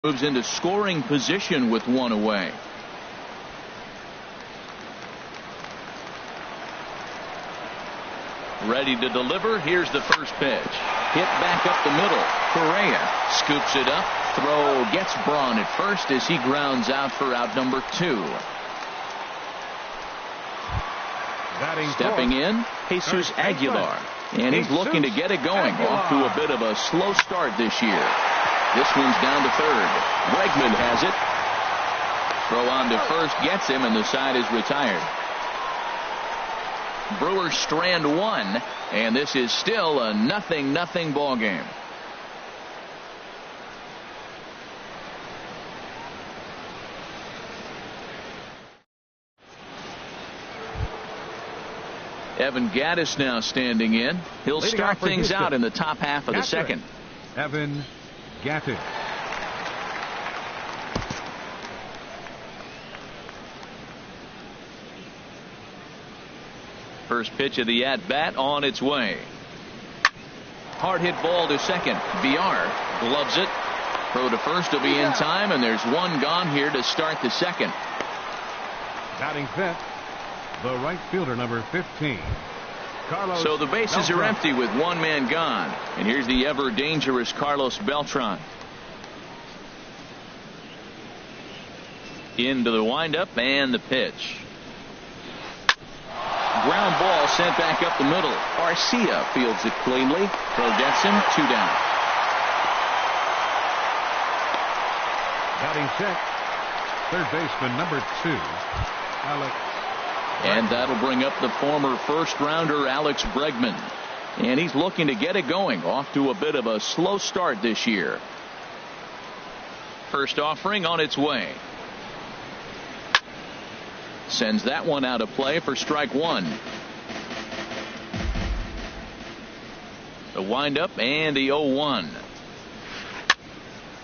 Moves into scoring position with one away. Ready to deliver. Here's the first pitch. Hit back up the middle. Correa scoops it up. Throw gets Braun at first as he grounds out for out number 2. Stepping in, Jesus Aguilar. And he's looking to get it going. Off to a bit of a slow start this year. This one's down to third. Bregman has it. Throw on to first gets him, and the side is retired. Brewers strand one, and this is still a 0-0 ball game. Evan Gattis now standing in. He'll start things out in the top half of the second. Evan Gattis. First pitch of the at-bat on its way. Hard hit ball to second. Villar gloves it. Throw to first will be in time, and there's one gone here to start the second. Batting fifth, the right fielder, number 15. So the bases are empty with one man gone. And here's the ever dangerous Carlos Beltran. Into the windup and the pitch. Ground ball sent back up the middle. Arcia fields it cleanly. Throw gets him. 2 down. Batting sixth, third baseman number 2, Alex. And that'll bring up the former first rounder Alex Bregman. And he's looking to get it going. Off to a bit of a slow start this year. First offering on its way. Sends that one out of play for strike 1. The windup and the 0-1.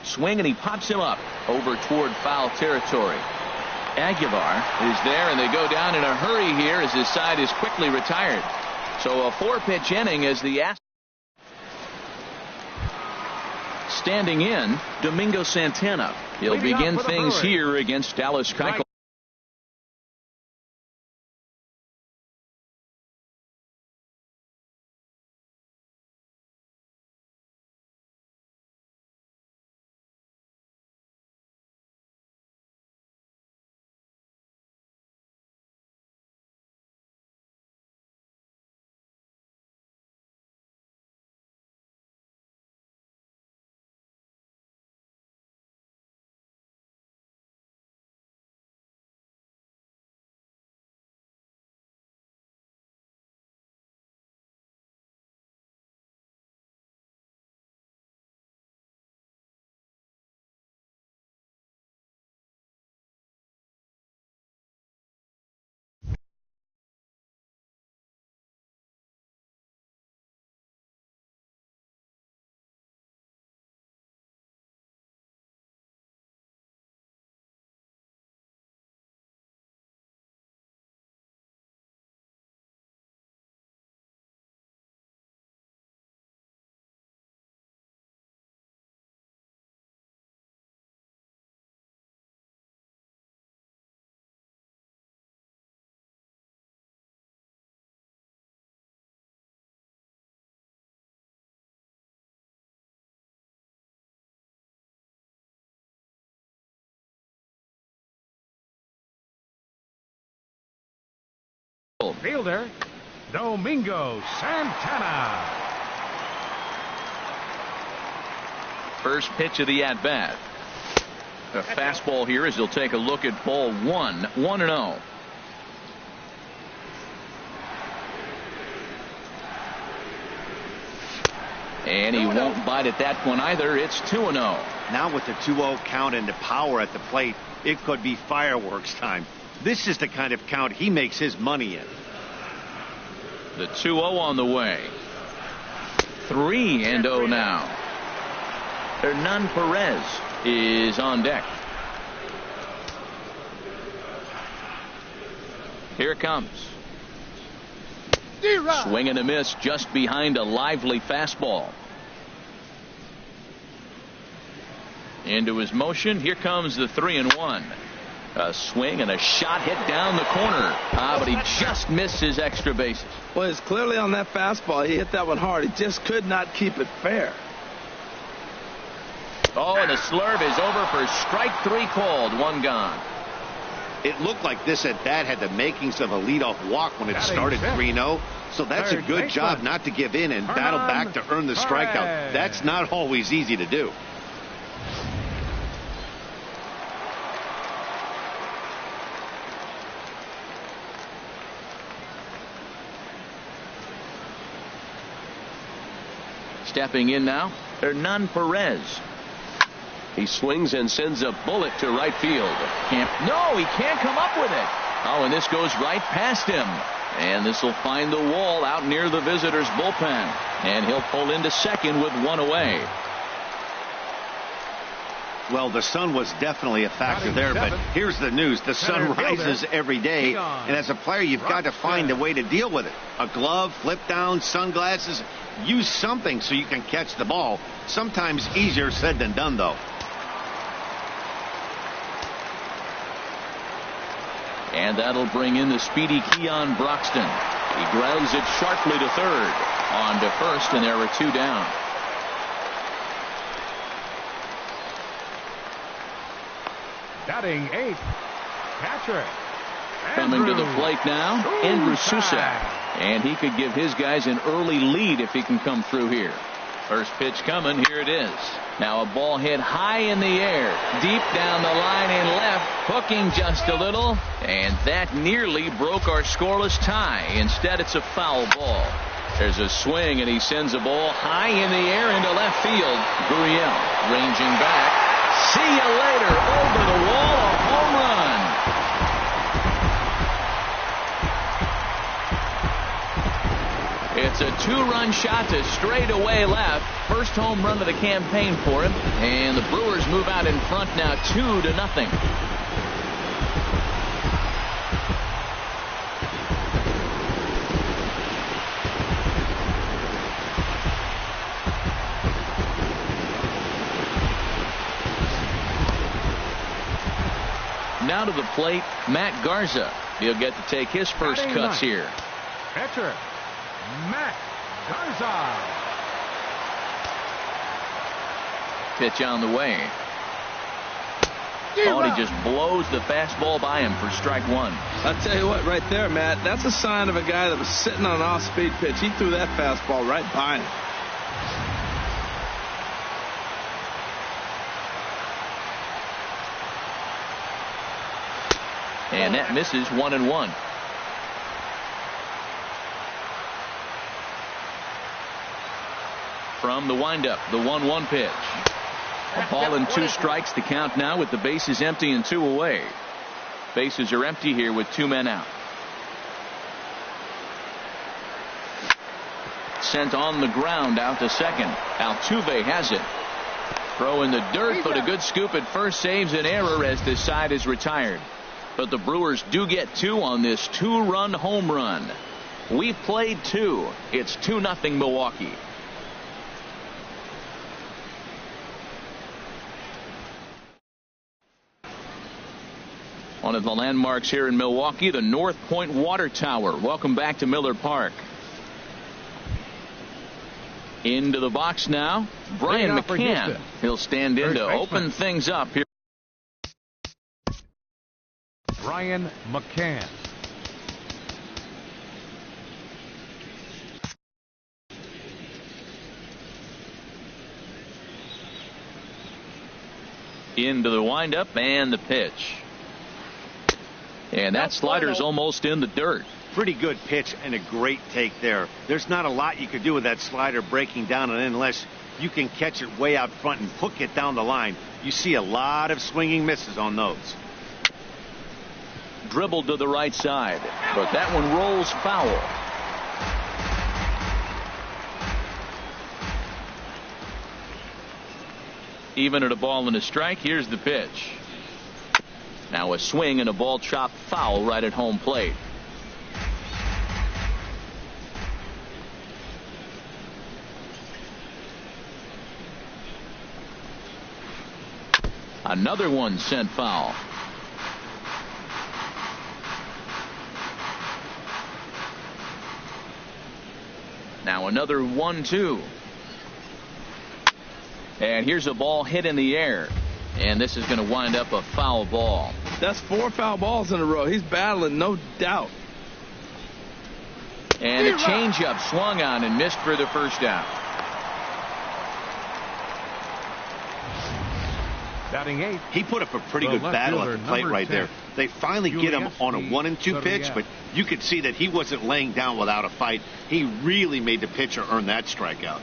Swing, and he pops him up over toward foul territory. Aguilar is there, and they go down in a hurry here as his side is quickly retired. So a 4-pitch inning as the standing in, Domingo Santana. He'll begin things here against Dallas Keuchel. Fielder, Domingo Santana. First pitch of the at-bat. A fastball here as he'll take a look at ball 1. 1-0. And he won't bite at that one either. It's 2-0. Now with the 2-0 count and the power at the plate, it could be fireworks time. This is the kind of count he makes his money in. The 2-0 on the way. 3-0 now. Hernan Perez is on deck. Here it comes. Swing and a miss just behind a lively fastball. Into his motion. Here comes the 3-1. A swing and a shot hit down the corner. But he just missed his extra bases. Well, it's clearly on that fastball. He hit that one hard. He just could not keep it fair. Oh, and the slurve is over for strike 3 called. 1 gone. It looked like this at bat had the makings of a leadoff walk when it started 3-0. So that's a good job not to give in and battle back to earn the strikeout. That's not always easy to do. Stepping in now, Hernan Perez. He swings and sends a bullet to right field. No, he can't come up with it. Oh, and this goes right past him. And this will find the wall out near the visitors' bullpen. And he'll pull into second with 1 away. Well, the sun was definitely a factor there, but here's the news. The sun rises every day, and as a player, you've got to find a way to deal with it. A glove, flip down, sunglasses. Use something so you can catch the ball. Sometimes easier said than done, though. And that'll bring in the speedy Keon Broxton. He grounds it sharply to third. On to first, and there are 2 down. Batting 8th, catcher. Coming to the plate now, Andrew Susak. And he could give his guys an early lead if he can come through here. First pitch coming. Here it is. Now a ball hit high in the air, deep down the line in left, hooking just a little, and that nearly broke our scoreless tie. Instead, it's a foul ball. There's a swing, and he sends a ball high in the air into left field. Gurriel ranging back. See you later. Over the wall, a home run. It's a 2-run shot to straightaway left. First home run of the campaign for him. And the Brewers move out in front now 2-0. Now to the plate, Matt Garza. He'll get to take his first cuts here. Catcher, Matt Garza. Pitch on the way. Oh, and he just blows the fastball by him for strike 1. I'll tell you what, right there, Matt, that's a sign of a guy that was sitting on an off-speed pitch. He threw that fastball right by him. And that misses 1-1. From the windup, the 1-1 pitch. A ball and 2 strikes. The count now with the bases empty and 2 away. Bases are empty here with 2 men out. Sent on the ground out to second. Altuve has it. Throw in the dirt, but a good scoop at first saves an error as this side is retired. But the Brewers do get 2 on this 2-run home run. We played 2. It's 2-0 Milwaukee. One of the landmarks here in Milwaukee, the North Point Water Tower. Welcome back to Miller Park. Into the box now, Brian McCann. He'll stand in to open things up here. Brian McCann. Into the windup and the pitch. And that slider's almost in the dirt. Pretty good pitch and a great take there. There's not a lot you could do with that slider breaking down and in unless you can catch it way out front and hook it down the line. You see a lot of swinging misses on those. Dribbled to the right side, but that one rolls foul. Even at a ball and a strike, here's the pitch. Now a swing and a ball chopped foul right at home plate. Another one sent foul. Now another 1-2. And here's a ball hit in the air. And this is going to wind up a foul ball. That's 4 foul balls in a row. He's battling, no doubt. And a changeup swung on and missed for the first out. Batting 8. He put up a pretty good battle at the plate right there. They finally get him on a 1-2 pitch, but you could see that he wasn't laying down without a fight. He really made the pitcher earn that strikeout.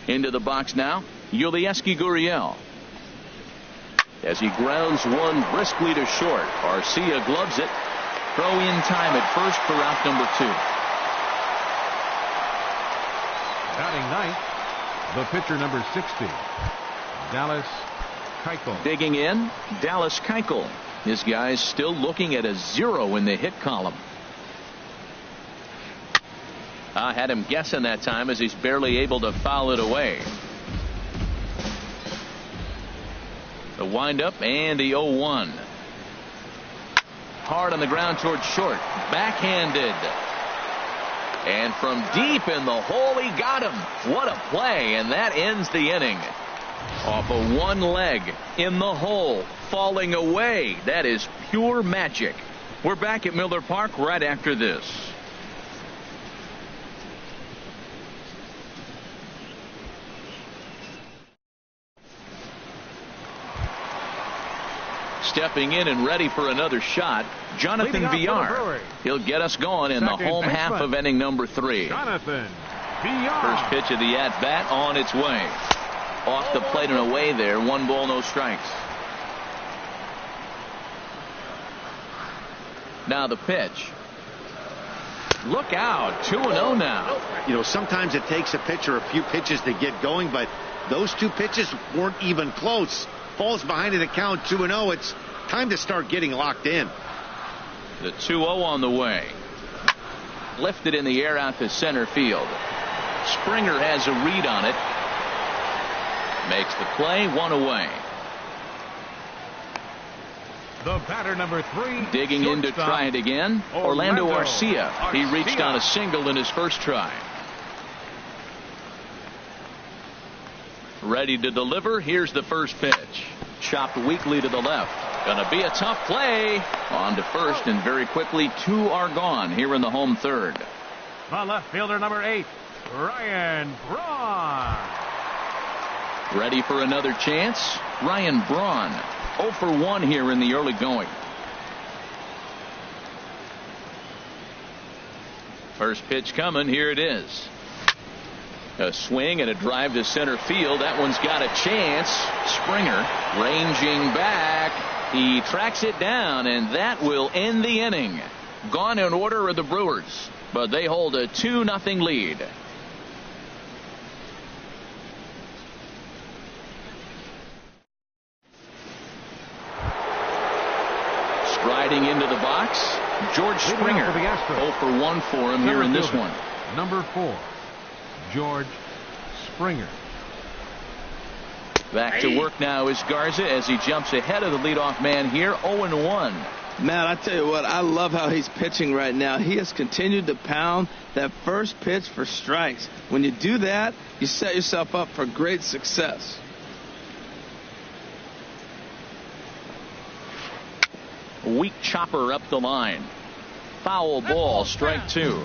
Into the box now, Yulieski Gurriel. As he grounds one briskly to short, Arcia gloves it. Throw in time at first for out number 2. Batting 9th, the pitcher number 60, Dallas Keuchel. Digging in, Dallas Keuchel. His guys still looking at a 0 in the hit column. I had him guessing that time as he's barely able to foul it away. The windup and the 0-1. Hard on the ground towards short. Backhanded. And from deep in the hole, he got him. What a play, and that ends the inning. Off of one leg in the hole, falling away. That is pure magic. We're back at Miller Park right after this. Stepping in and ready for another shot, Jonathan Villar. He'll get us going in the home half of inning number 3. Jonathan Villar. First pitch of the at-bat on its way. Off the plate and away there. 1 ball, no strikes. Now the pitch. Look out. 2-0 now. You know, sometimes it takes a pitcher a few pitches to get going, but those 2 pitches weren't even close. Falls behind in the count, 2-0. It's time to start getting locked in. The 2-0 on the way. Lifted in the air out to center field. Springer has a read on it. Makes the play, 1 away. The batter number 3. Digging in to try it again. Orlando Arcia. He reached on a single in his first try. Ready to deliver. Here's the first pitch. Chopped weakly to the left. Gonna be a tough play. On to first, and very quickly 2 are gone here in the home third. The left fielder number 8, Ryan Braun. Ready for another chance. Ryan Braun 0 for 1 here in the early going. First pitch coming. Here it is. A swing and a drive to center field. That one's got a chance. Springer ranging back. He tracks it down, and that will end the inning. Gone in order are the Brewers, but they hold a 2-0 lead. Striding into the box, George Springer. 0 for 1 for him here in this one. Number 4, George Springer. Back to work now is Garza as he jumps ahead of the leadoff man here. 0-1. Matt, I tell you what, I love how he's pitching right now. He has continued to pound that first pitch for strikes. When you do that, you set yourself up for great success. Weak chopper up the line. Foul ball, strike 2.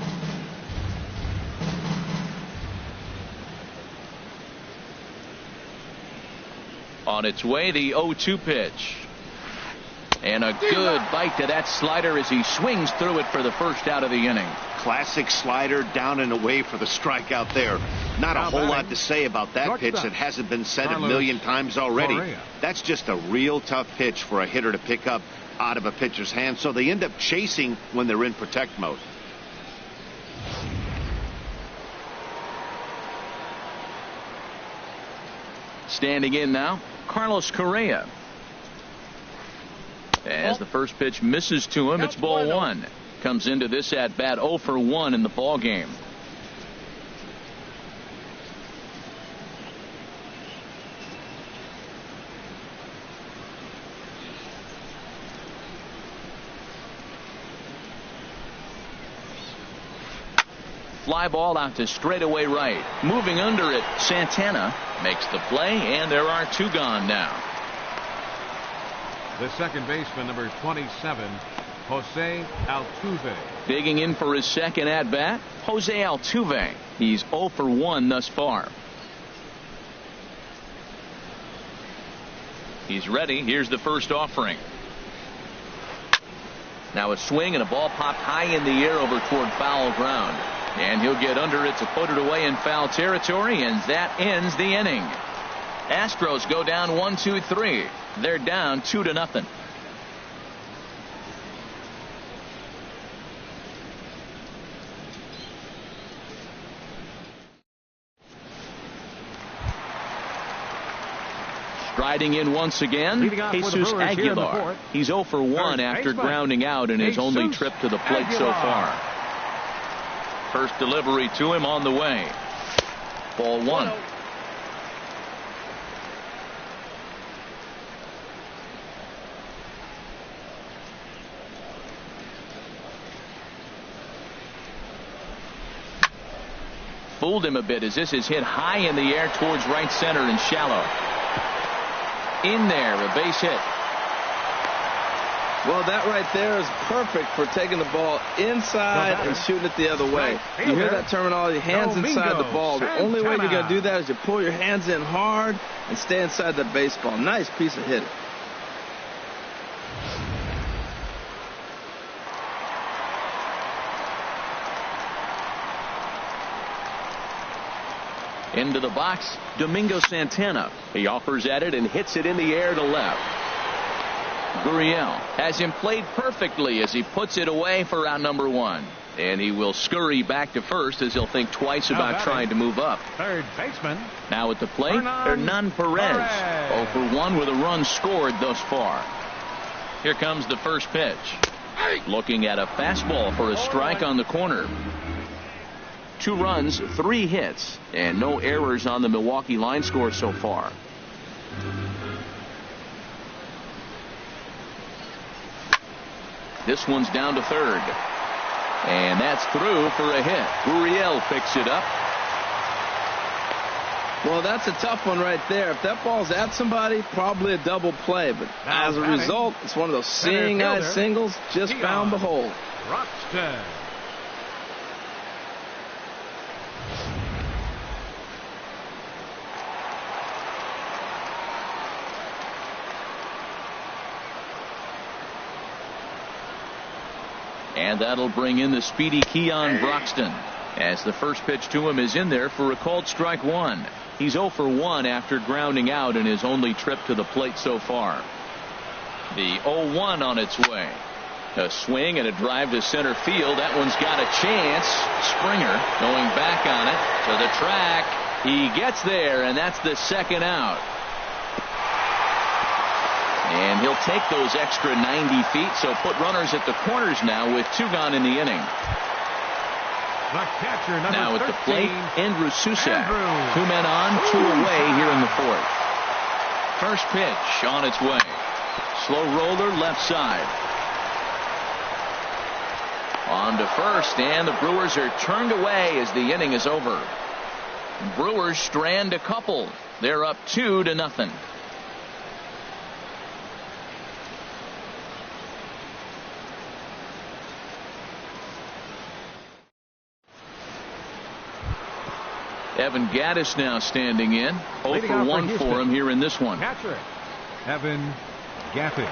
On its way, the 0-2 pitch. And a good bite to that slider as he swings through it for the first out of the inning. Classic slider, down and away for the strikeout there. Not a whole lot to say about that pitch that hasn't been said a million times already. That's just a real tough pitch for a hitter to pick up out of a pitcher's hand, so they end up chasing when they're in protect mode. Standing in now, Carlos Correa. As the first pitch misses to him, it's ball one. Comes into this at bat 0 for 1 in the ball game. Fly ball out to straightaway right. Moving under it, Santana makes the play, and there are 2 gone now. The second baseman, number 27, Jose Altuve. Digging in for his second at bat, Jose Altuve. He's 0 for 1 thus far. He's ready. Here's the first offering. Now a swing and a ball popped high in the air over toward foul ground. And he'll get under it to put it away in foul territory, and that ends the inning. Astros go down 1-2-3. They're down 2-0. Striding in once again, Jesus Aguilar. He's 0 for 1 after grounding out in his only trip to the plate so far. First delivery to him on the way. Ball 1. Fooled him a bit as this is hit high in the air towards right center and shallow. In there, a base hit. Well, that right there is perfect for taking the ball inside and shooting it the other way. You hear that terminology, hands inside the ball. The only way you're going to do that is you pull your hands in hard and stay inside the baseball. Nice piece of hitting. Into the box, Domingo Santana. He offers at it and hits it in the air to left. Gurriel has him played perfectly as he puts it away for out number 1. And he will scurry back to first as he'll think twice about trying to move up. Third baseman. Now at the plate, Hernan Perez. 0 for 1 with a run scored thus far. Here comes the first pitch. Looking at a fastball for a strike on the corner. 2 runs, 3 hits, and no errors on the Milwaukee line score so far. This one's down to third. And that's through for a hit. Gurriel picks it up. Well, that's a tough one right there. If that ball's at somebody, probably a double play. But as a result, it's one of those seeing eye singles. Just found the hole. Roxton. And that'll bring in the speedy Keon Broxton, as the first pitch to him is in there for a called strike 1. He's 0 for 1 after grounding out in his only trip to the plate so far. The 0-1 on its way. A swing and a drive to center field. That one's got a chance. Springer going back on it to the track. He gets there, and that's the second out. And he'll take those extra 90 feet, so put runners at the corners now with 2 gone in the inning. The catcher, now at 13, the plate, Andrew Susak. 2 men on, 2 away here in the 4th. First pitch on its way. Slow roller left side. On to first, and the Brewers are turned away as the inning is over. Brewers strand a couple. They're up 2-0. Evan Gattis now standing in. 0 for 1 for him here in this one. Catcher, Evan Gattis.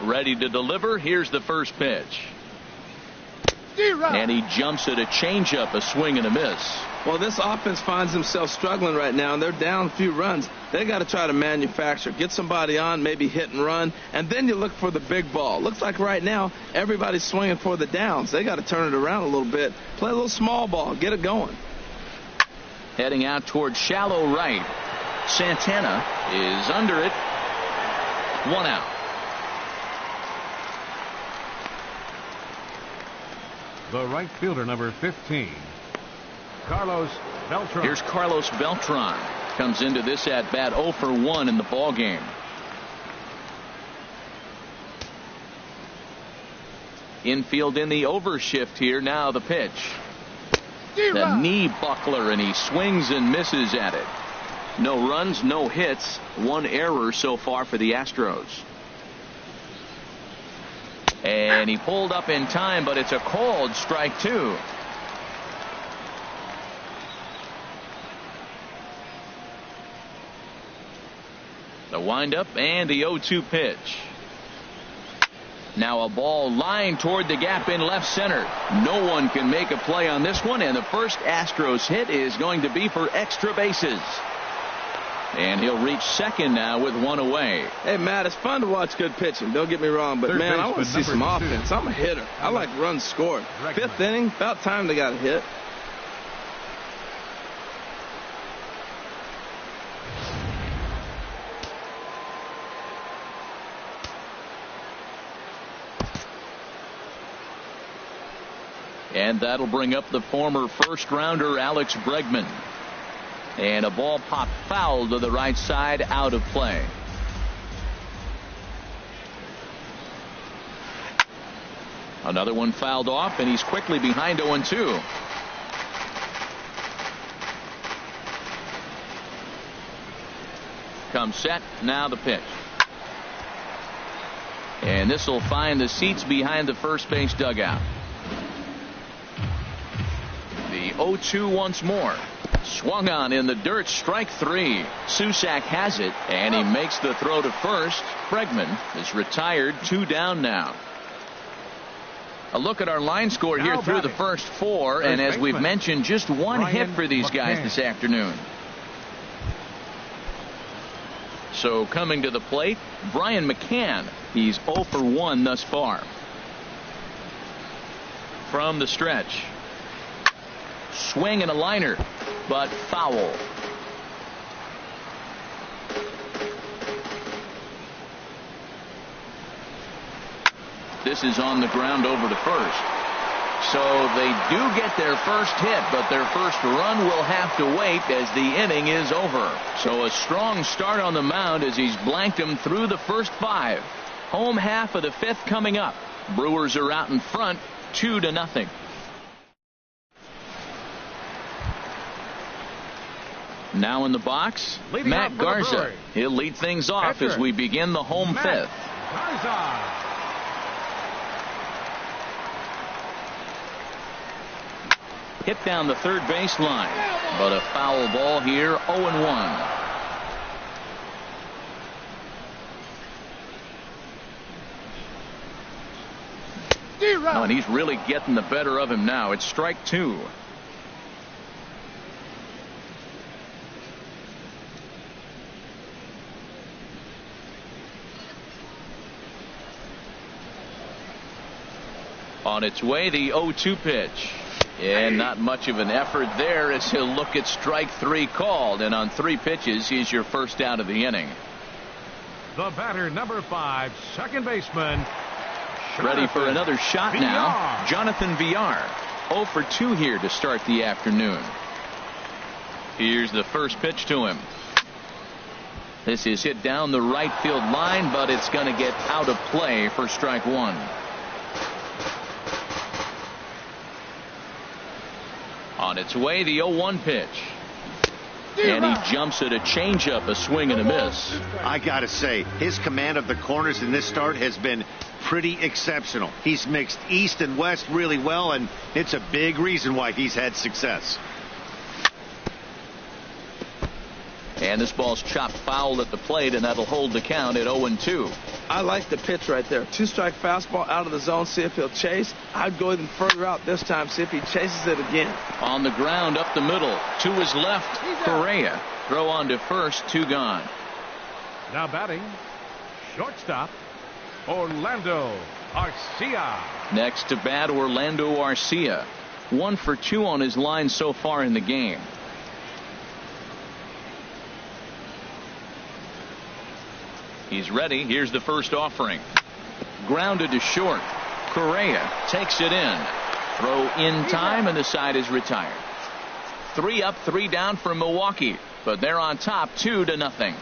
Ready to deliver. Here's the first pitch. And he jumps at a changeup, a swing and a miss. Well, this offense finds themselves struggling right now, and they're down a few runs. They got to try to manufacture, get somebody on, maybe hit and run, and then you look for the big ball. Looks like right now everybody's swinging for the downs. They got to turn it around a little bit, play a little small ball, get it going. Heading out toward shallow right. Santana is under it. 1 out. The right fielder, number 15, Carlos Beltran. Here's Carlos Beltran. Comes into this at bat 0 for 1 in the ball game. Infield in the overshift here. Now the pitch. The knee buckler, and he swings and misses at it. No runs, no hits, 1 error so far for the Astros. And he pulled up in time, but it's a called strike 2. The windup and the 0-2 pitch. Now a ball lined toward the gap in left center. No one can make a play on this one, and the first Astros hit is going to be for extra bases. And he'll reach second now with 1 away. Hey, Matt, it's fun to watch good pitching. Don't get me wrong, but man, I want to see some offense. I'm a hitter. I like runs scored. 5th inning, about time they got a hit. And that'll bring up the former first-rounder Alex Bregman. And a ball popped foul to the right side, out of play. Another one fouled off, and he's quickly behind 0-2. Comes set, now the pitch. And this will find the seats behind the first base dugout. The 0-2 once more. Swung on in the dirt, strike 3. Susac has it, and he makes the throw to first. Bregman is retired, 2 down now. A look at our line score here through the first 4, and as we've mentioned, just 1 hit for these guys this afternoon. So coming to the plate, Brian McCann. He's 0 for 1 thus far. From the stretch. Swing and a liner, but foul. This is on the ground over to first. So they do get their first hit, but their first run will have to wait as the inning is over. So a strong start on the mound as he's blanked him through the first 5. Home half of the 5th coming up. Brewers are out in front, 2-0. Now in the box, Matt Garza. He'll lead things off as we begin the home 5th. Hit down the third baseline, but a foul ball here, 0-1. Oh, and he's really getting the better of him now. It's strike 2. On its way, the 0-2 pitch. And not much of an effort there as he'll look at strike 3 called. And on 3 pitches, he's your first out of the inning. The batter, number 5, second baseman. Ready for another shot now. Jonathan Villar. 0 for 2 here to start the afternoon. Here's the first pitch to him. This is hit down the right field line, but it's going to get out of play for strike 1. On its way, the 0-1 pitch. And he jumps at a changeup, a swing and a miss. I got to say, his command of the corners in this start has been pretty exceptional. He's mixed east and west really well, and it's a big reason why he's had success. And this ball's chopped foul at the plate, and that'll hold the count at 0-2. I like the pitch right there. 2-strike fastball out of the zone. See if he'll chase. I'd go even further out this time. See if he chases it again. On the ground up the middle. To his left, Correa. Throw on to first. 2 gone. Now batting, shortstop, Orlando Arcia. Next to bat, Orlando Arcia. 1 for 2 on his line so far in the game. He's ready. Here's the first offering. Grounded to short. Correa takes it in. Throw in time, and the side is retired. 3 up, 3 down for Milwaukee, but they're on top 2-0.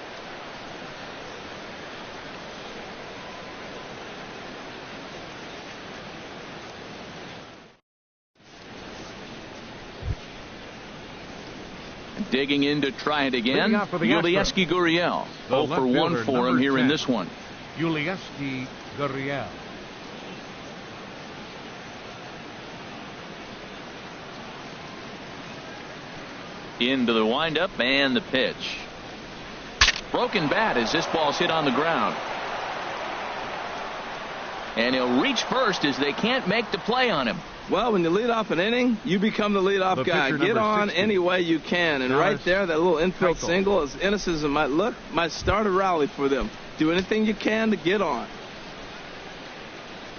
Digging in to try it again. Yulieski Gurriel. 0 for 1 for him here in this one. Yulieski Gurriel. Into the windup and the pitch. Broken bat as this ball's hit on the ground. And he'll reach first as they can't make the play on him. Well, when you lead off an inning, you become the leadoff guy. Get on 60. Any way you can. And right there, that little infield single, as innocent as it might look, might start a rally for them. Do anything you can to get on.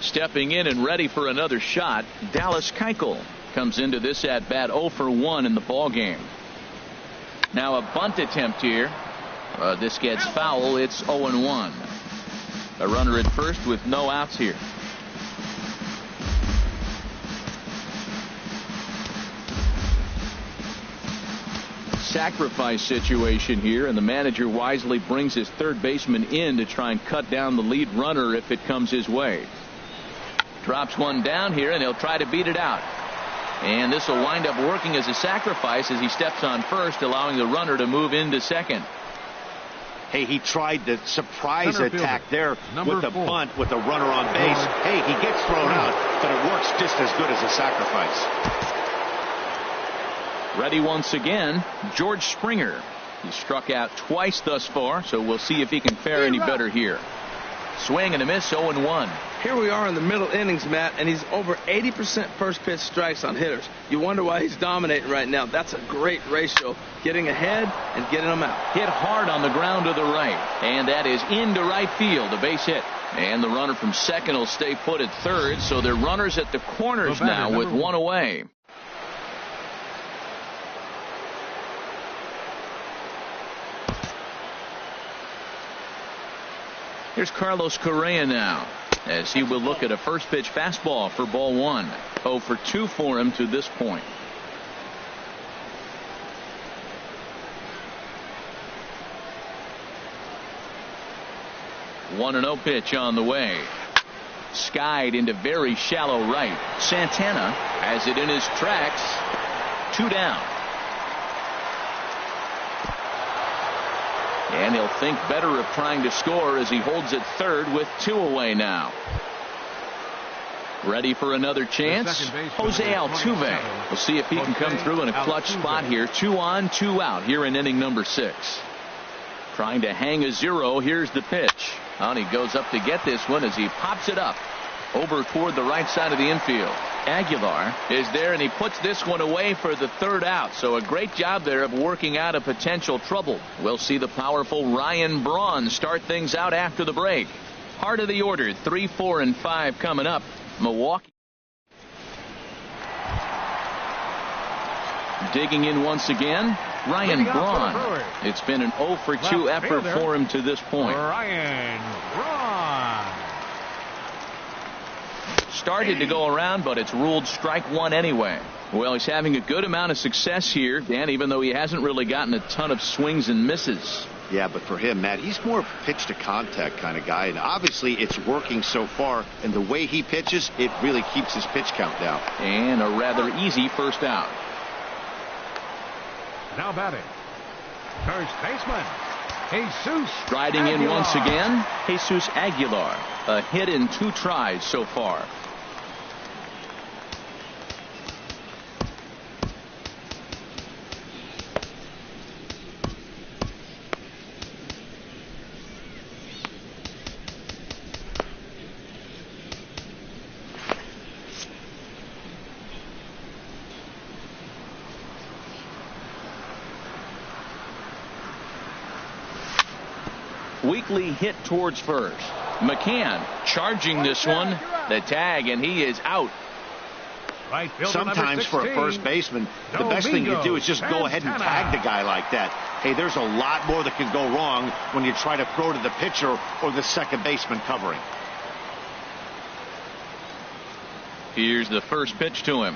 Stepping in and ready for another shot, Dallas Keuchel comes into this at bat 0 for 1 in the ball game. Now a bunt attempt here. This gets foul. It's 0-1. A runner at first with no outs here. Sacrifice situation here, and the manager wisely brings his third baseman in to try and cut down the lead runner if it comes his way. Drops one down here, and he'll try to beat it out. And this will wind up working as a sacrifice as he steps on first, allowing the runner to move into second. Hey, he tried the surprise attack there with the bunt with the runner on base. Hey, he gets thrown out, but it works just as good as a sacrifice. Ready once again, George Springer. He's struck out twice thus far, so we'll see if he can fare any better here. Swing and a miss, 0-1. Here we are in the middle innings, Matt, and he's over 80% first pitch strikes on hitters. You wonder why he's dominating right now. That's a great ratio. Getting ahead and getting them out. Hit hard on the ground to the right, and that is into right field, a base hit. And the runner from second will stay put at third, so they're runners at the corners now with one away. Here's Carlos Correa now, as he will look at a first pitch fastball for ball 1. 0 for 2 for him to this point. One 1-0 pitch on the way. Skied into very shallow right. Santana has it in his tracks. 2 down. And he'll think better of trying to score as he holds it third with 2 away now. Ready for another chance. Jose Altuve. We'll see if he can come through in a clutch spot here. 2 on, 2 out here in inning number 6. Trying to hang a 0. Here's the pitch. And he goes up to get this one as he pops it up over toward the right side of the infield. Aguilar is there, and he puts this one away for the 3rd out. So a great job there of working out a potential trouble. We'll see the powerful Ryan Braun start things out after the break. Heart of the order, 3, 4, and 5 coming up. Milwaukee digging in once again. Ryan Braun. It's been an 0 for 2 effort for him to this point. Ryan Braun. Started to go around, but it's ruled strike 1 anyway. Well, he's having a good amount of success here, Dan, even though he hasn't really gotten a ton of swings and misses. Yeah, but for him, Matt, he's more pitch to contact kind of guy, and obviously it's working so far, and the way he pitches, it really keeps his pitch count down. And a rather easy first out. Now batting, first baseman, Jesus Striding Aguilar. in once again, Jesus Aguilar. A hit in 2 tries so far. Weakly hit towards first. McCann charging this one. The tag, and he is out. Right fielder number Sometimes for a 16, first baseman, the best thing you do is just go ahead and tag the guy like that. Hey, there's a lot more that can go wrong when you try to throw to the pitcher or the second baseman covering. Here's the first pitch to him.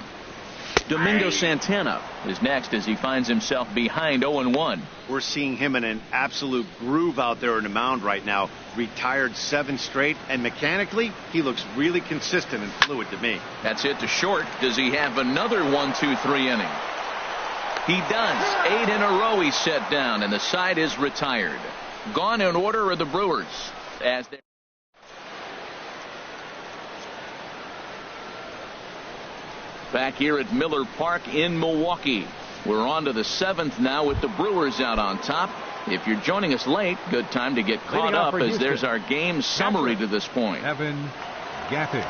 Domingo Santana is next as he finds himself behind 0-1. We're seeing him in an absolute groove out there in the mound right now. Retired 7 straight, and mechanically, he looks really consistent and fluid to me. That's hit to short. Does he have another 1-2-3 inning? He does. 8 in a row he's set down, and the side is retired. Gone in order are the Brewers as they back here at Miller Park in Milwaukee. We're on to the 7th now with the Brewers out on top. If you're joining us late, good time to get caught up as there's our game summary to this point. Evan Gattis.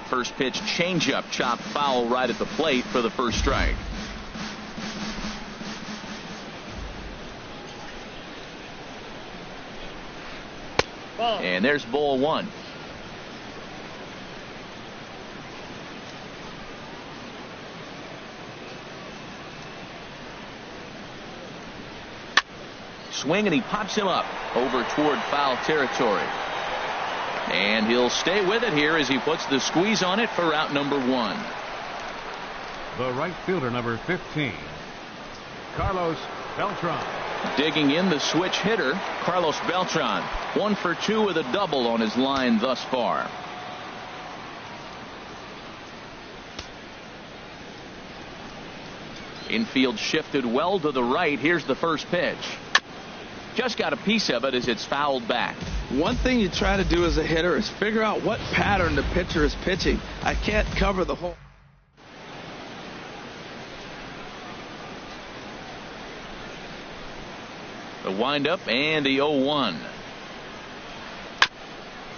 First pitch changeup, chopped foul right at the plate for the first strike. And there's ball 1. Swing, and he pops him up over toward foul territory. And he'll stay with it here as he puts the squeeze on it for out number 1. The right fielder number 15, Carlos Beltran. Digging in the switch hitter, Carlos Beltran. 1 for 2 with a double on his line thus far. Infield shifted well to the right. Here's the first pitch. Just got a piece of it as it's fouled back. One thing you try to do as a hitter is figure out what pattern the pitcher is pitching. I can't cover the whole. The windup and the 0-1.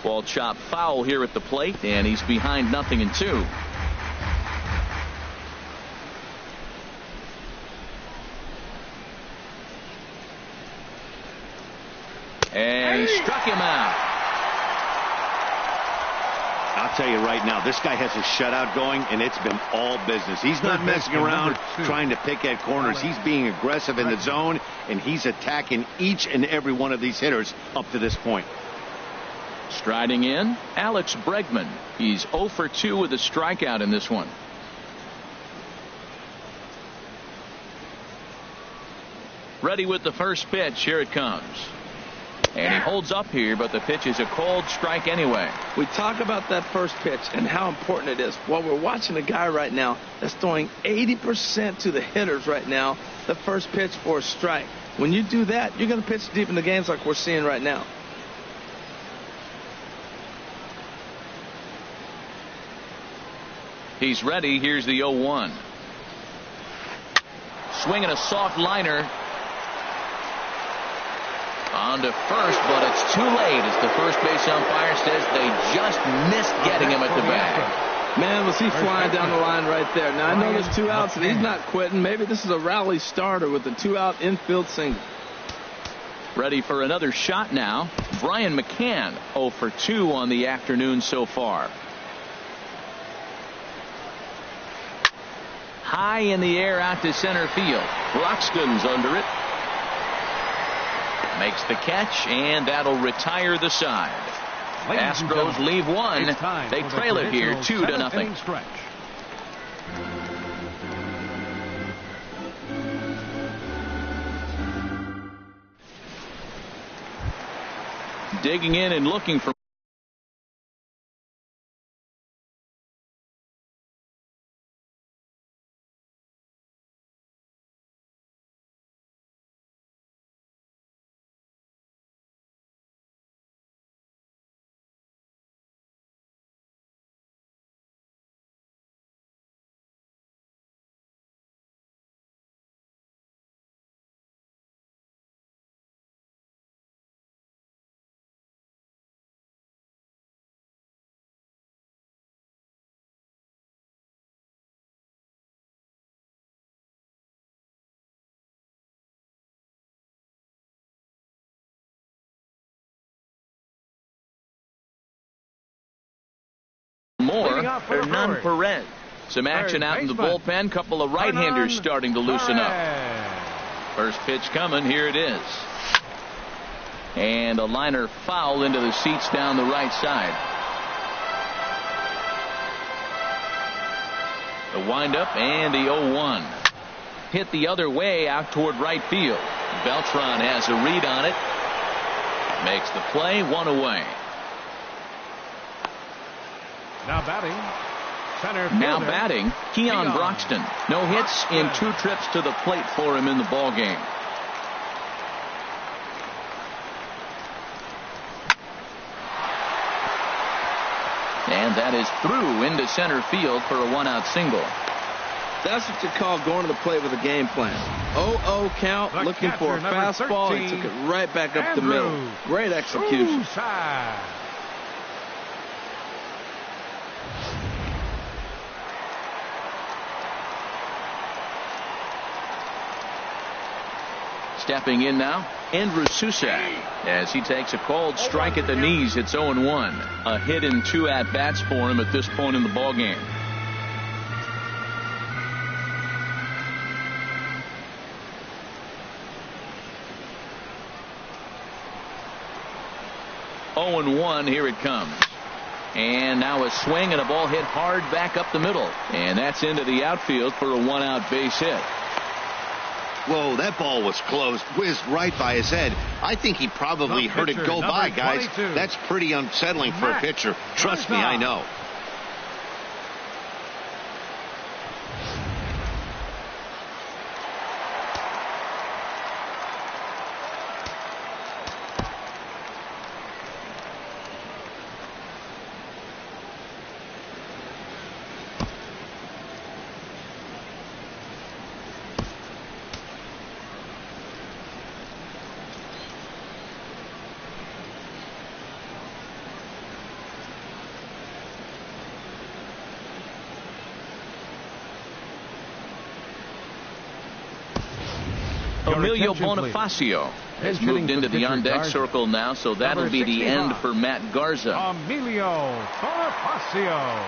Ball chopped foul here at the plate, and he's behind 0-2. And he struck him out. I'll tell you right now, this guy has a shutout going, and it's been all business. He's not messing around trying to pick at corners. He's being aggressive in the zone, and he's attacking each and every one of these hitters up to this point. Striding in, Alex Bregman. He's 0 for 2 with a strikeout in this one. Ready with the first pitch. Here it comes. And he holds up here, but the pitch is a cold strike anyway. We talk about that first pitch and how important it is. Well, we're watching a guy right now that's throwing 80% to the hitters right now, the first pitch for a strike. When you do that, you're going to pitch deep in the games like we're seeing right now. He's ready. Here's the 0-1. Swinging a soft liner. On to first, but it's too late as the first base umpire says they just missed getting him at the bag. Man, was he flying down the line right there. Now, I know there's 2 outs, and he's not quitting. Maybe this is a rally starter with a 2-out infield single. Ready for another shot now. Brian McCann, 0 for 2 on the afternoon so far. High in the air out to center field. Broxton's under it. Makes the catch, and that'll retire the side. Astros leave 1. They trail it here 2-0. Stretch. Digging in and looking for Hernan Perez. Some action out in the bullpen. Couple of right-handers starting to loosen up. First pitch coming. Here it is. And a liner foul into the seats down the right side. The windup and the 0-1. Hit the other way out toward right field. Beltran has a read on it. Makes the play. One away. Now batting, Keon Broxton. No hits in 2 trips to the plate for him in the ball game. And that is through into center field for a 1-out single. That's what you call going to the plate with a game plan. 0-0 count, looking for a fastball. He took it right back up the middle. Great execution. Stepping in now, Andrew Susak, as he takes a cold strike at the knees. It's 0-1. A hit in 2 at-bats for him at this point in the ballgame. "0-1, here it comes. And now a swing and a ball hit hard back up the middle. And that's into the outfield for a 1-out base hit. Whoa, that ball was close. Whizzed right by his head. I think he probably heard it go by, guys. That's pretty unsettling for a pitcher. Trust me, I know. Emilio Bonifacio has moved into the on-deck circle now, so that'll be the end for Matt Garza. Emilio Bonifacio.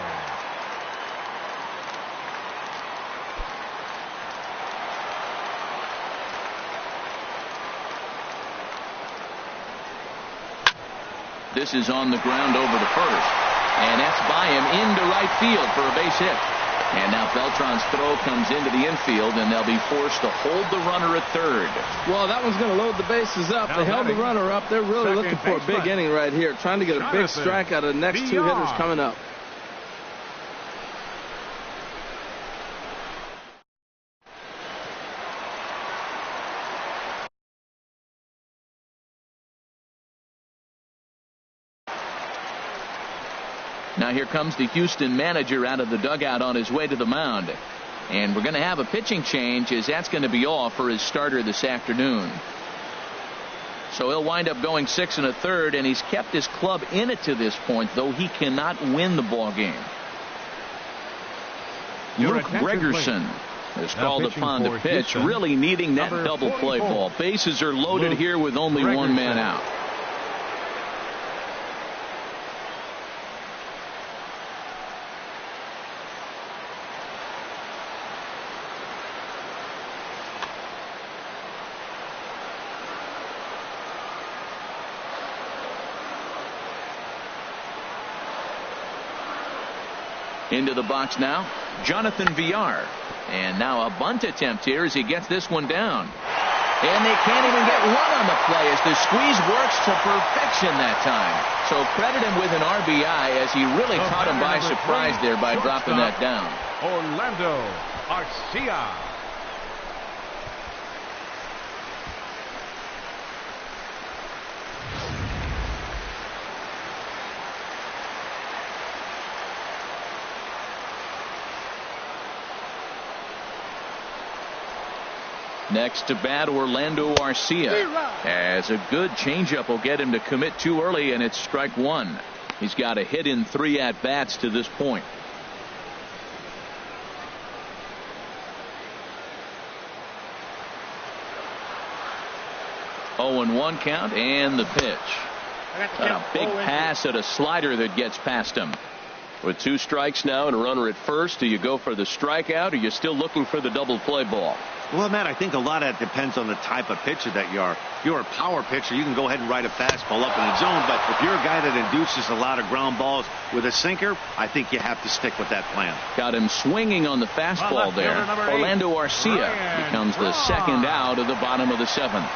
This is on the ground over to first, and that's by him into right field for a base hit. And now Beltran's throw comes into the infield, and they'll be forced to hold the runner at third. Well, that one's going to load the bases up. They held the runner up. They're really looking for a big inning right here, trying to get a big strike out of the next 2 hitters coming up. Now here comes the Houston manager out of the dugout on his way to the mound. And we're going to have a pitching change, as that's going to be all for his starter this afternoon. So he'll wind up going 6 1/3, and he's kept his club in it to this point, though he cannot win the ball game. Luke Gregerson is called upon to pitch, Houston, really needing that double play ball. Bases are loaded here with only one man out. Into the box now, Jonathan Villar. And now a bunt attempt here as he gets this one down. And they can't even get one on the play as the squeeze works to perfection that time. So credit him with an RBI, as he really caught him by surprise there by dropping that down. Orlando Arcia. Next to bat, Orlando Arcia, as a good changeup will get him to commit too early, and it's strike 1. He's got a hit in 3 at-bats to this point. Oh, and 1 count, and the pitch. A big pass at a slider that gets past him. With 2 strikes now and a runner at first, do you go for the strikeout, or are you still looking for the double play ball? Well, Matt, I think a lot of that depends on the type of pitcher that you are. If you're a power pitcher, you can go ahead and ride a fastball up in the zone. But if you're a guy that induces a lot of ground balls with a sinker, I think you have to stick with that plan. Got him swinging on the fastball there. Orlando Arcia becomes the second out of the bottom of the 7th.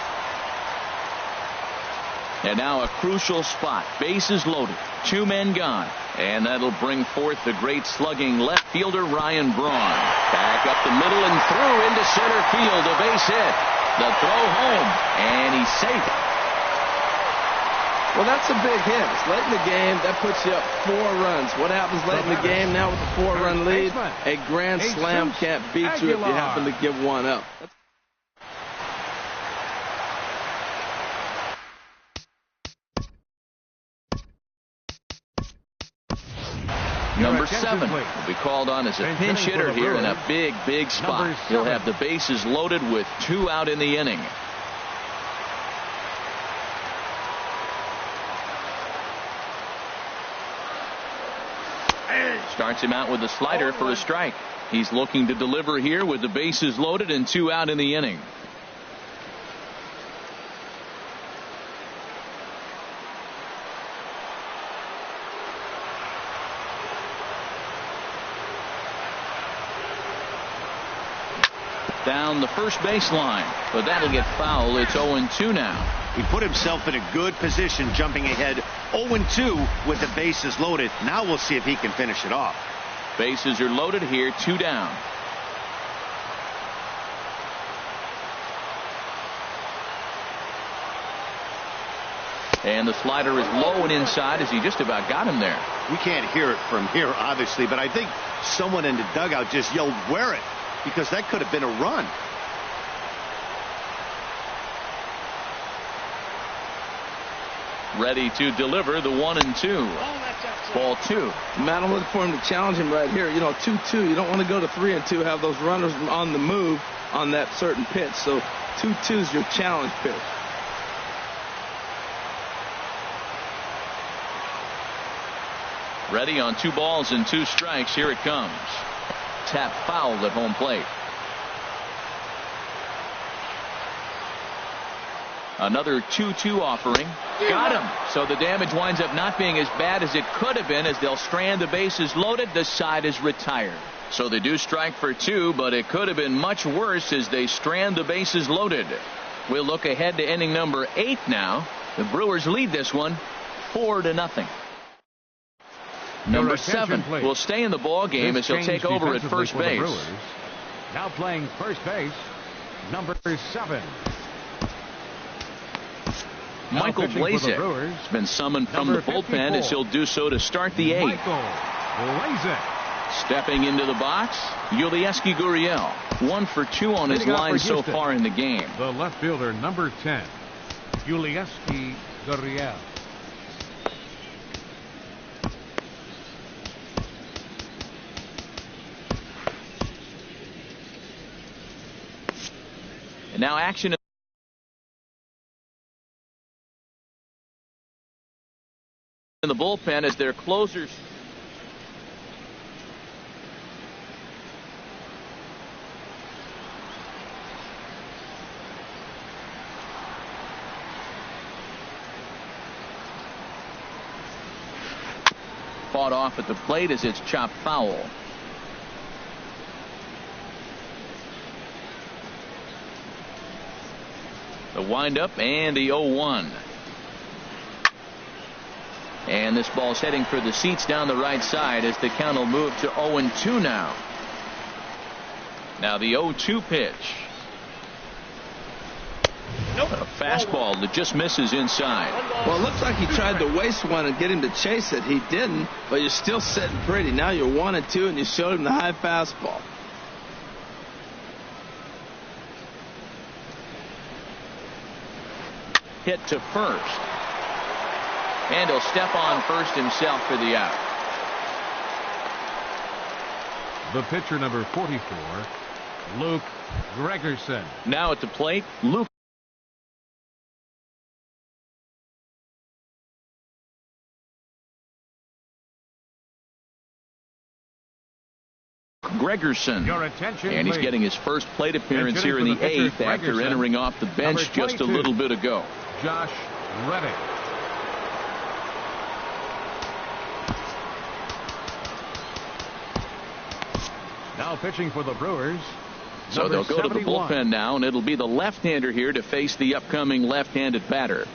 And now a crucial spot. Bases loaded. 2 men gone. And that'll bring forth the great slugging left fielder Ryan Braun. Back up the middle and through into center field. A base hit. The throw home. And he's safe. Well, that's a big hit. It's late in the game. That puts you up 4 runs. What happens late in the game now with the 4-run lead? A grand slam can't beat you if you happen to give one up. Number 7 will be called on as a pinch hitter here in a big spot. He'll have the bases loaded with 2 out in the inning. Starts him out with a slider for a strike. He's looking to deliver here with the bases loaded and 2 out in the inning. Down the first baseline, but that'll get foul. It's 0-2 now. He put himself in a good position, jumping ahead 0-2 with the bases loaded. Now we'll see if he can finish it off. Bases are loaded here, 2 down. And the slider is low and inside as he just about got him there. We can't hear it from here, obviously, but I think someone in the dugout just yelled, "Wear it," because that could have been a run. Ready to deliver the 1-2. Ball 2. Matt, I'm looking for him to challenge him right here. You know, 2-2. You don't want to go to 3-2, have those runners on the move on that certain pitch. So 2-2 is your challenge pitch. Ready on 2 balls and 2 strikes. Here it comes. Tap fouled at home plate. Another 2-2 offering. Got him. So the damage winds up not being as bad as it could have been, as they'll strand the bases loaded. The side is retired. So they do strike for 2, but it could have been much worse as they strand the bases loaded. We'll look ahead to inning number 8 now. The Brewers lead this one 4-0. Number 7 will stay in the ball game as he'll take over at first base. Now playing first base, number 7. Michael Blazek has been summoned from the bullpen as he'll do so to start the 8th. Stepping into the box, Yulieski Gurriel. 1 for 2 on his line so far in the game. The left fielder, number 10, Yulieski Gurriel. And now action in the bullpen as their closers. Fought off at the plate as it's chopped foul. The windup and the 0-1. And this ball's heading for the seats down the right side as the count will move to 0-2 now. Now the 0-2 pitch. A fastball that just misses inside. Well, it looks like he tried to waste one and get him to chase it. He didn't, but you're still sitting pretty. Now you're 1-2 and you showed him the high fastball. Hit to first. And he'll step on first himself for the out. The pitcher, number 44, Luke Gregerson. Now at the plate, Luke Gregerson. Your attention, And he's please. getting his first plate appearance here in for the the pitcher, 8th after Gregerson. entering off the bench Number just a 22. little bit ago. Josh Reddick. Now pitching for the Brewers. So number they'll go to the 71. bullpen now, and it'll be the left-hander here to face the upcoming left-handed batter.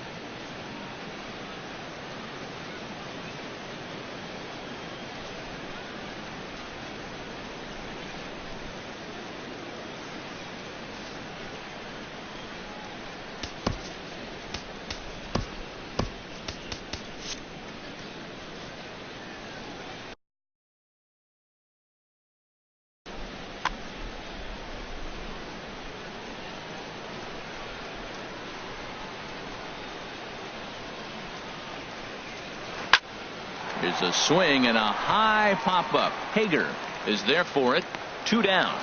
Here's a swing and a high pop-up. Hager is there for it. 2 down.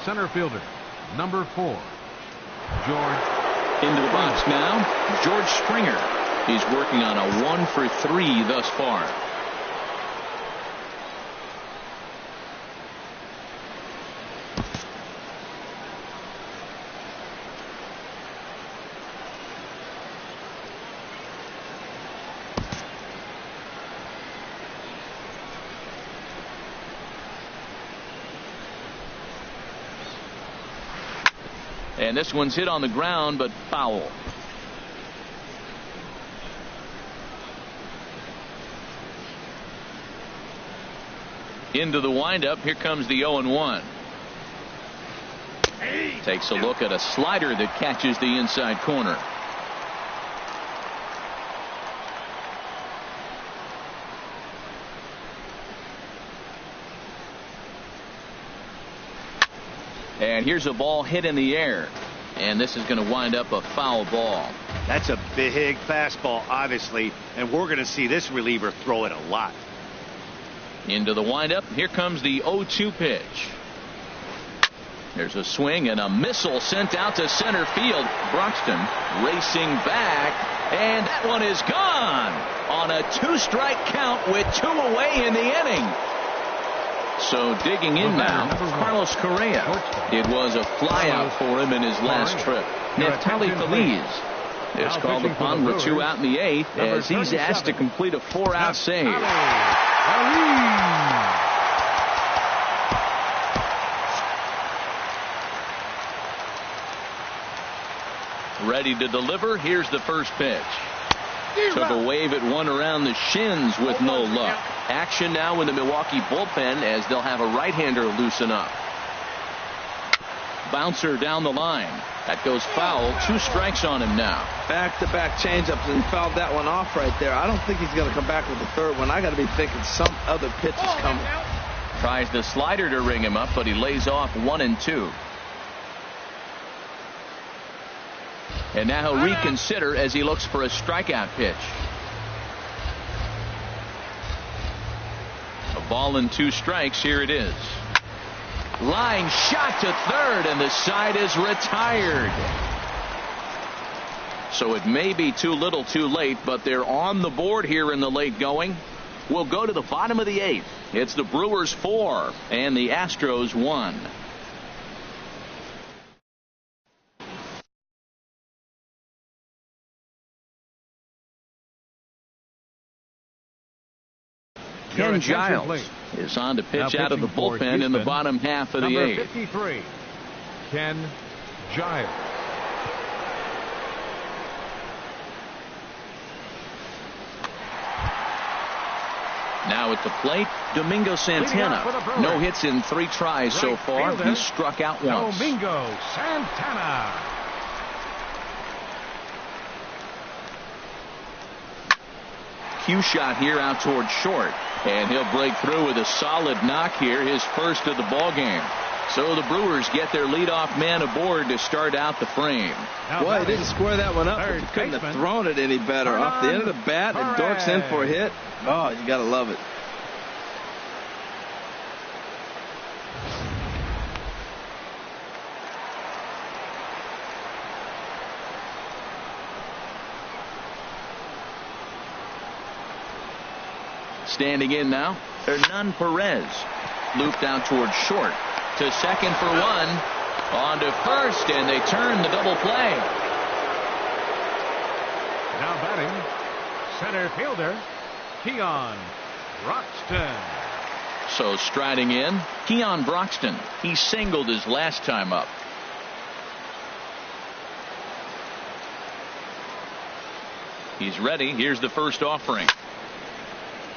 Center fielder, number 4, George. Into the box now, George Springer. He's working on a 1 for 3 thus far. And this one's hit on the ground, but foul. Into the windup. Here comes the 0-1. Takes a look at a slider that catches the inside corner. And here's a ball hit in the air. And this is going to wind up a foul ball. That's a big fastball, obviously, and we're going to see this reliever throw it a lot. Into the windup. Here comes the 0-2 pitch. There's a swing and a missile sent out to center field. Broxton racing back, and that one is gone on a 2-strike count with 2 away in the inning. So digging in now, Carlos Correa. It was a flyout for him in his last trip. Neftali Feliz is called upon with 2 out in the 8th as he's asked to complete a 4-out save. Ready to deliver. Here's the first pitch. Took a wave at one around the shins with no luck. Action now in the Milwaukee bullpen as they'll have a right-hander loosen up. Bouncer down the line. That goes foul. 2 strikes on him now. Back-to-back changeups and fouled that one off right there. I don't think he's going to come back with the third one. I got to be thinking some other pitch is coming. Tries the slider to ring him up, but he lays off 1 and 2. And now he'll reconsider as he looks for a strikeout pitch. A ball and 2 strikes. Here it is. Line shot to third, and the side is retired. So it may be too little too late, but they're on the board here in the late going. We'll go to the bottom of the 8th. It's the Brewers 4 and the Astros 1. Ken Giles is on to pitch out of the bullpen in the bottom half of the 8th. 53, Ken Giles. Now at the plate, Domingo Santana. No hits in 3 tries so far. He struck out once. Domingo Santana. Cue shot here out toward short. And he'll break through with a solid knock here, his first of the ball game. So the Brewers get their leadoff man aboard to start out the frame. Boy, he didn't square that one up. He couldn't have thrown it any better. Off the end of the bat, and dorks in for a hit. Oh, you got to love it. Standing in now, Hernan Perez. Looped out towards short. To second for one. On to first, and they turn the double play. Now batting, center fielder, Keon Broxton. So striding in, Keon Broxton. He singled his last time up. He's ready. Here's the first offering.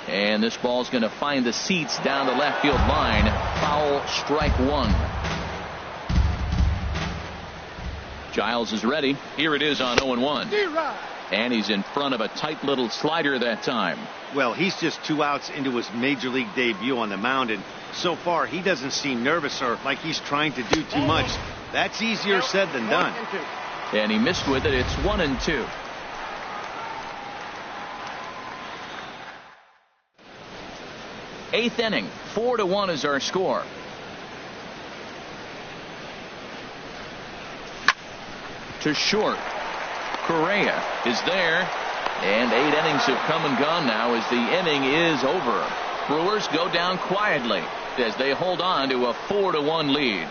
And this ball's going to find the seats down the left field line. Foul, strike one. Giles is ready. Here it is on 0-1. And he's in front of a tight little slider that time. Well, he's just 2 outs into his major league debut on the mound, and so far he doesn't seem nervous or like he's trying to do too much. That's easier said than done. And he missed with it. It's 1-2. Eighth inning, 4-1 is our score. To short. Correa is there. And 8 innings have come and gone now as the inning is over. Brewers go down quietly as they hold on to a 4-1 lead.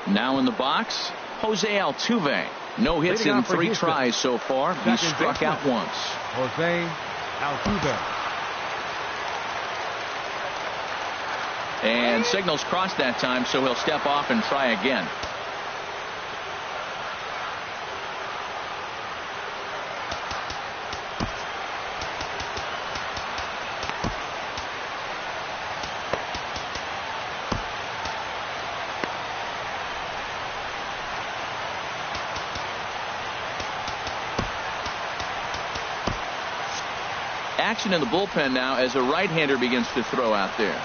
Now in the box, Jose Altuve. No hits in 3 tries so far. He struck out once. Jose Altuve. And signals crossed that time, so he'll step off and try again. Action in the bullpen now as a right-hander begins to throw out there.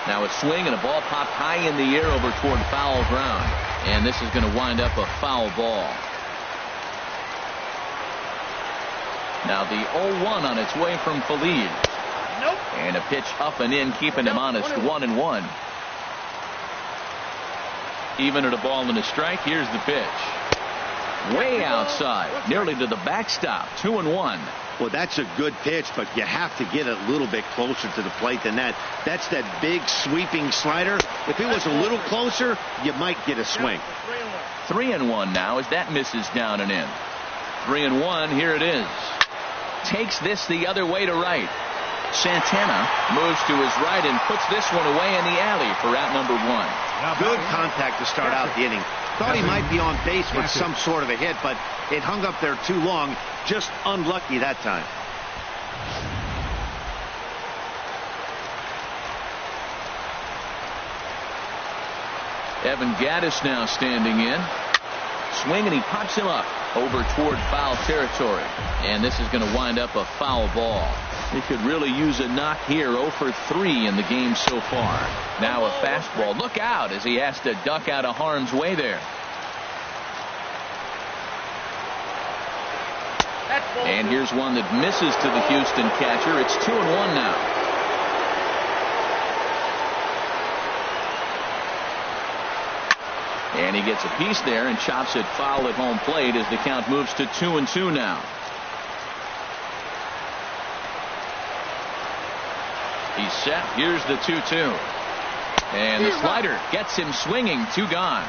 Now a swing and a ball popped high in the air over toward foul ground. And this is going to wind up a foul ball. Now the 0-1 on its way from Feliz. Nope. And a pitch up and in, keeping him honest. 1-1. Even at a ball and a strike. Here's the pitch. Way outside, nearly to the backstop. 2-1. Well, that's a good pitch, but you have to get a little bit closer to the plate than that. That's that big sweeping slider. If it was a little closer, you might get a swing. 3-1 now as that misses down and in. 3-1. Here it is. Takes this the other way to right. Santana moves to his right and puts this one away in the alley for out number 1. Good contact to start out the inning. Thought he might be on base with some sort of a hit, but it hung up there too long. Just unlucky that time. Evan Gattis now standing in. Swing, and he pops him up over toward foul territory. And this is going to wind up a foul ball. He could really use a knock here. 0 for 3 in the game so far. Now a fastball. Look out as he has to duck out of harm's way there. And here's one that misses to the Houston catcher. It's 2-1 now. And he gets a piece there and chops it foul at home plate as the count moves to 2-2 now. He's set. Here's the 2-2. And the slider gets him swinging. 2 gone.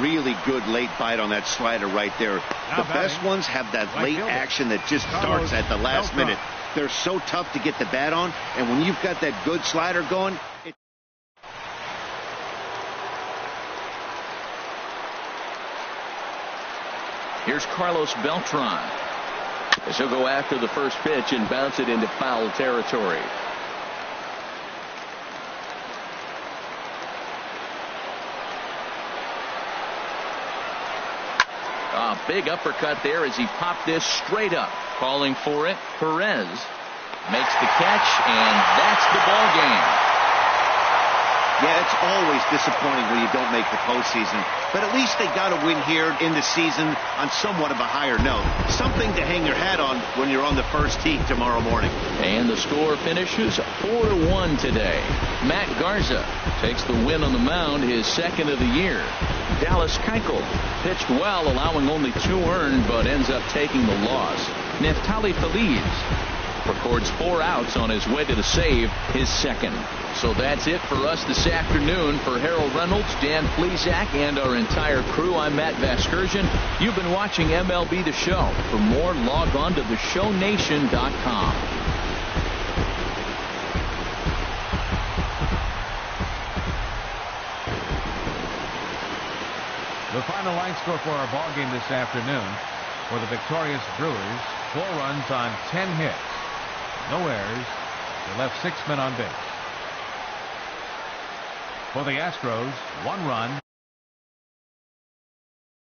Really good late bite on that slider right there. The best ones have that late action that just starts at the last minute. They're so tough to get the bat on, and when you've got that good slider going, here's Carlos Beltran as he'll go after the first pitch and bounce it into foul territory. A big uppercut there as he popped this straight up. Calling for it, Perez makes the catch, and that's the ball game. Yeah, it's always disappointing when you don't make the postseason. But at least they got a win here in the season on somewhat of a higher note. Something to hang your hat on when you're on the first tee tomorrow morning. And the score finishes 4-1 today. Matt Garza takes the win on the mound, his second of the year. Dallas Keuchel pitched well, allowing only 2 earned, but ends up taking the loss. Neftali Feliz records 4 outs on his way to the save, his second. So that's it for us this afternoon. For Harold Reynolds, Dan Plesac, and our entire crew, I'm Matt Vasgersian. You've been watching MLB The Show. For more, log on to theshownation.com. The final line score for our ball game this afternoon for the victorious Brewers: 4 runs on 10 hits, no errors. They left 6 men on base. For the Astros, 1 run,